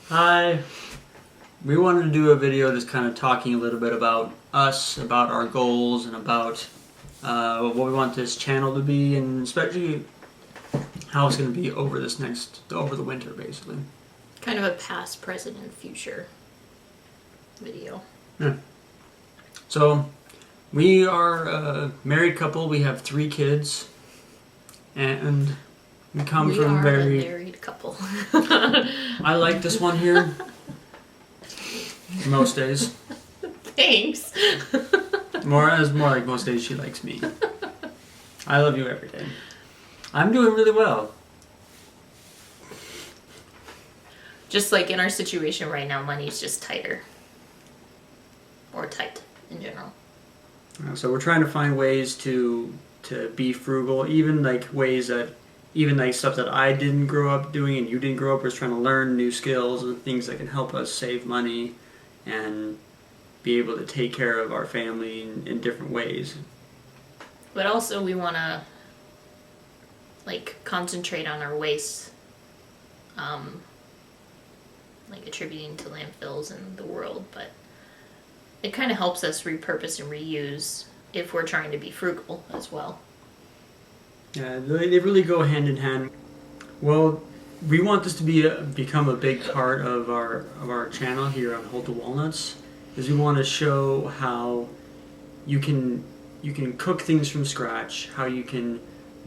Hi. We wanted to do a video just kind of talking a little bit about us, about our goals, and about what we want this channel to be, and especially how it's going to be over the winter, basically. Kind of a past, present, and future video. Yeah. So, we are a married couple. We have 3 kids, and we come from a very married couple. I like this one here. Most days. Thanks. More like most days she likes me. I love you every day. I'm doing really well. Just like in our situation right now, money's just tighter. Or tight in general. So we're trying to find ways to be frugal, even like stuff that I didn't grow up doing and you didn't grow up. We're trying to learn new skills and things that can help us save money and be able to take care of our family in different ways. But also we want to concentrate on our waste, attributing to landfills in the world, but it kind of helps us repurpose and reuse if we're trying to be frugal as well. Yeah, they really go hand in hand. Well, we want this to become a big part of our channel here on Hold the Walnuts, is we want to show how you can cook things from scratch, how you can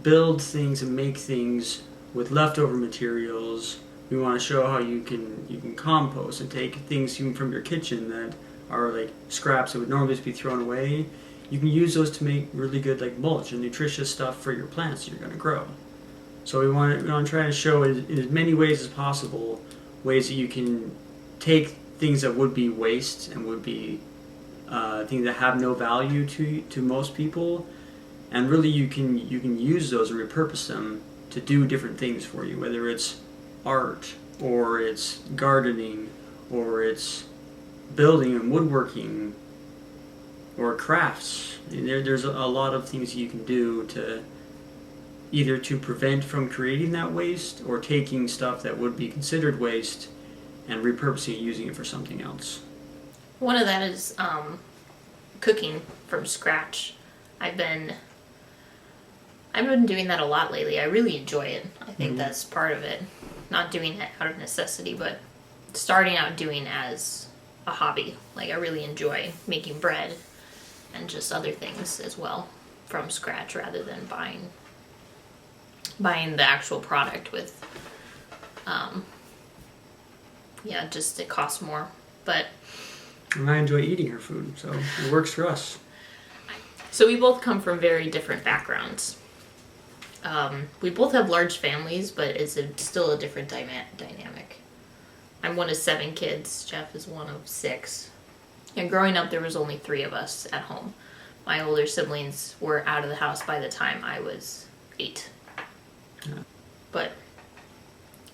build things and make things with leftover materials. We want to show how you can compost and take things even from your kitchen that are like scraps that would normally just be thrown away. You can use those to make really good mulch and nutritious stuff for your plants you're going to grow. So we want to try to show in as many ways as possible ways that you can take things that would be waste and would be things that have no value to most people, and really you can use those and repurpose them to do different things for you, whether it's art or it's gardening or it's building and woodworking or crafts. There's a lot of things you can do to either to prevent from creating that waste or taking stuff that would be considered waste and repurposing it, using it for something else. One of that is cooking from scratch. I've been doing that a lot lately. I really enjoy it. I think that's part of it. Not doing it out of necessity, but starting out doing as a hobby. I really enjoy making bread and just other things as well from scratch rather than buying the actual product with just it costs more. But and I enjoy eating her food, so it works for us. So we both come from very different backgrounds. We both have large families, but it's still a different dynamic. I'm one of 7 kids. Jeff is one of 6. And growing up, there was only 3 of us at home. My older siblings were out of the house by the time I was 8. Yeah. But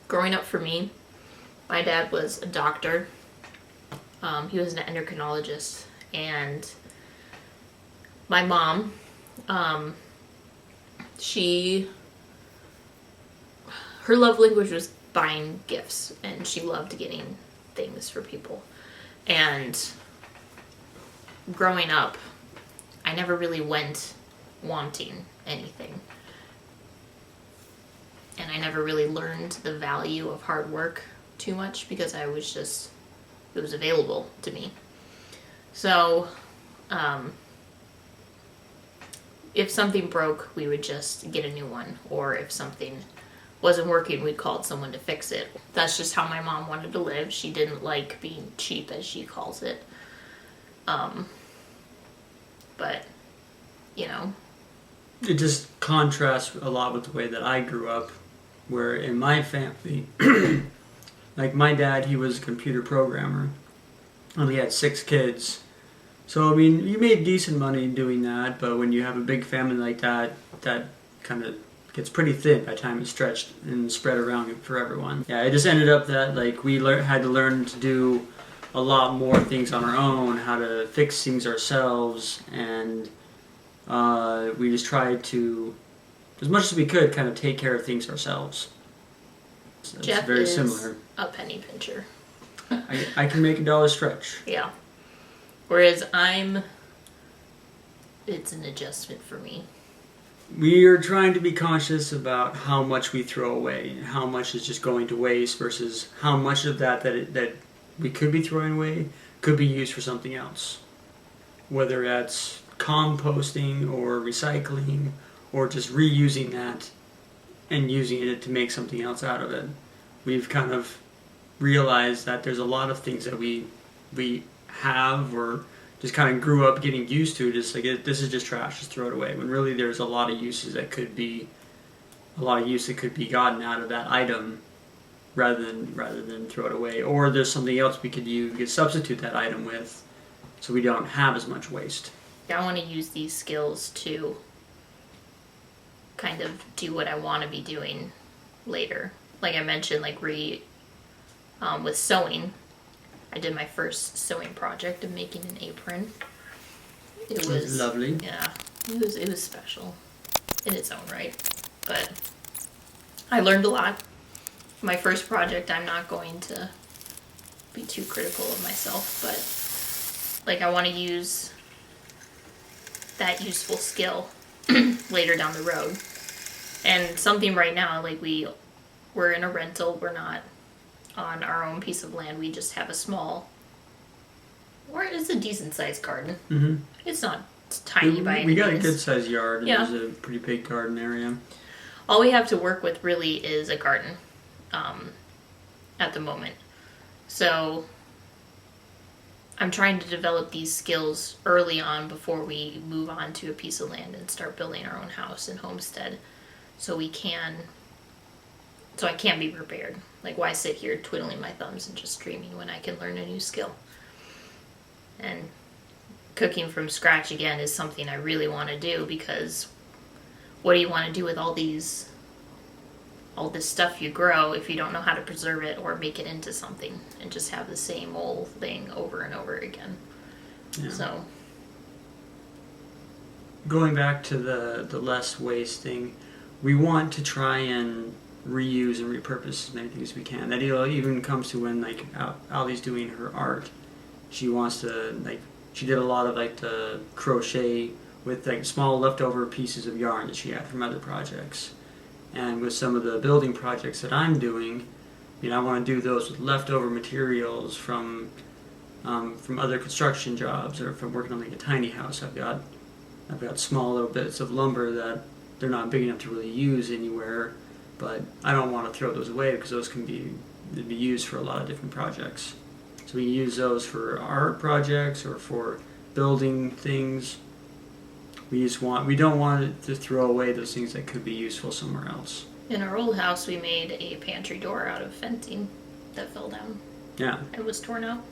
growing up for me, my dad was a doctor. He was an endocrinologist. And my mom, her love language was buying gifts, and she loved getting things for people. And growing up, I never really went wanting anything. And I never really learned the value of hard work too much because it was available to me. So, if something broke, we would just get a new one. Or if something wasn't working, we'd call someone to fix it. That's just how my mom wanted to live. She didn't like being cheap, as she calls it. But, It just contrasts a lot with the way that I grew up, where in my family, my dad, he was a computer programmer. Only had 6 kids. So, you made decent money doing that, but when you have a big family like that, that kind of gets pretty thin by the time it's stretched and spread around for everyone. Yeah, it just ended up that we had to learn to do a lot more things on our own, how to fix things ourselves, and we just tried to, as much as we could, kind of take care of things ourselves. So Jeff it's very is similar. a penny pincher. I can make $1 stretch. Yeah. Whereas it's an adjustment for me. We are trying to be conscious about how much we throw away, and how much is just going to waste versus how much of that we could be throwing away could be used for something else. Whether that's composting or recycling or just reusing that and using it to make something else out of it. We've kind of realized that there's a lot of things that we have or just kind of grew up getting used to, just like this is just trash, just throw it away. When really there's a lot of uses that could be gotten out of that item, rather than throw it away. Or there's something else we could substitute that item with, so we don't have as much waste. I want to use these skills to kind of do what I want to be doing later. Like I mentioned, like with sewing. I did my first sewing project of making an apron. It was lovely. Yeah, it was special in its own right. But I learned a lot. My first project, I'm not going to be too critical of myself, but like I want to use that useful skill later down the road. And something right now, like we're in a rental, we're not on our own piece of land. We just have it's a decent sized garden. Mm-hmm. It's not tiny by any means. We got a good sized yard, and Yeah. there's a pretty big garden area. All we have to work with really is a garden at the moment. So I'm trying to develop these skills early on before we move on to a piece of land and start building our own house and homestead, so I can be prepared. Like, why sit here twiddling my thumbs and just dreaming when I can learn a new skill? And cooking from scratch again is something I really want to do, because what do you want to do with all this stuff you grow if you don't know how to preserve it or make it into something and just have the same old thing over and over again? Yeah. So going back to the less waste thing, we want to try and reuse and repurpose as many things as we can. That even comes to when like Ali's doing her art. She wants to she did a lot of the crochet with small leftover pieces of yarn that she had from other projects. And with some of the building projects that I'm doing, I want to do those with leftover materials from other construction jobs, or from working on a tiny house. I've got small little bits of lumber that they're not big enough to really use anywhere, but I don't want to throw those away because those can be used for a lot of different projects. So we use those for art projects or for building things. We don't want to throw away those things that could be useful somewhere else. in our old house, we made a pantry door out of fencing that fell down. Yeah. It was torn out.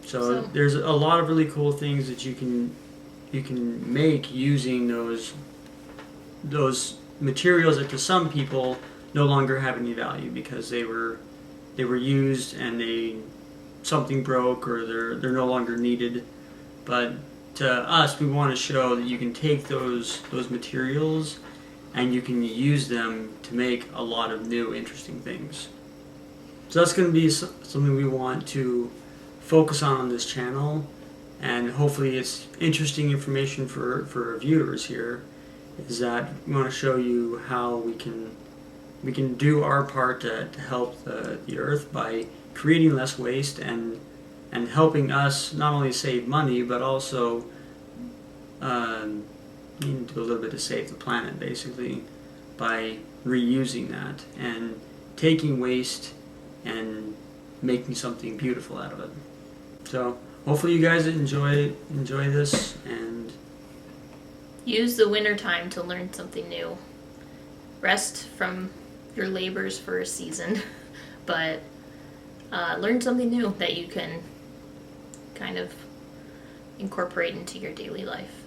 So there's a lot of really cool things that you can make using those materials that to some people no longer have any value because they were used and something broke or they're no longer needed. But to us, we want to show that you can take those materials and you can use them to make a lot of new interesting things. So that's going to be something we want to focus on this channel, and hopefully it's interesting information for our viewers here, is that we want to show you how we can do our part to help the earth by creating less waste and helping us not only save money but also do a little bit to save the planet, basically, by reusing that and taking waste and making something beautiful out of it. So hopefully you guys enjoy this and use the winter time to learn something new. Rest from your labors for a season, but learn something new that you can kind of incorporate into your daily life.